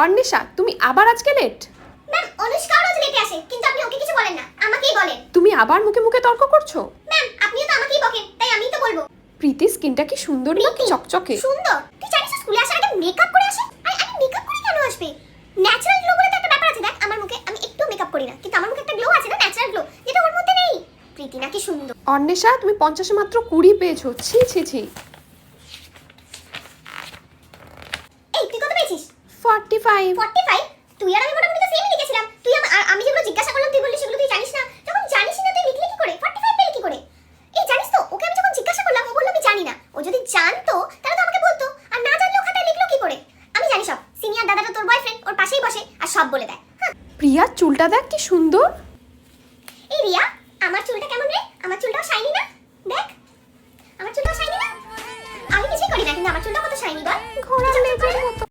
অন্বেষা, তুমি আবার আজকে লেট? ম্যাম, অনুষ্কাও রোজ লেটে আসে, কিন্তু আপনি ওকে কিছু বলেন না, আমাকেই বলেন। তুমি আবার মুখে মুখে তর্ক করছো? ম্যাম, আপনিও তো আমাকেই বকেন, তাই আমিই তো বলবো। প্রীতি স্কিনটা কি সুন্দর নাকি চকচকে? সুন্দর। তুই জানিস স্কুলে আসার আগে মেকআপ করে আসে? আরে আমি মেকআপ করি কেন আসবে? ন্যাচারাল গ্লো বলে তো একটা ব্যাপার আছে। দেখ আমার মুখে, আমি একটু মেকআপ করি না, কিন্তু আমার মুখে একটা গ্লো আছে না, ন্যাচারাল গ্লো, যেটা ওর মধ্যে নেই। প্রীতি নাকি সুন্দর। অন্বেষা, তুমি 50-এ মাত্র 20 পেয়েছো। ছি ছি ছি। এই তুই কত পেয়েছিস? 45। 45? তুই আর আমি মোটামুটি তো সেমই লিখেছিলাম। তুই আমি যেগুলো জিজ্ঞাসা করলাম তুই বললি সেগুলো তুই জানিস না। যখন জানিস না তুই লিখলি কি করে? 45 পেলি কি করে? এই জানিস তো, ওকে আমি যখন জিজ্ঞাসা করলাম ও বলল আমি জানি না। ও যদি জানতো তাহলে তো আমাকে বলতো, আর না জানলে ও খাতায় লিখলো কি করে? আমি জানি সব। সিনিয়র দাদাটা তোর বয়ফ্রেন্ড, ওর পাশেই বসে আর সব বলে দেয়। হ্যাঁ। প্রিয়ার চুলটা দেখ কি সুন্দর। এই রিয়া, আমার চুলটা কেমন রে? আমার চুলটাও শাইনি না? দেখ, আমার চুলটাও শাইনি না? আমি কিছুই করি না, কিন্তু আমার চুলটা কত শাইনি বল। ঘোড়ার লেজের মতো।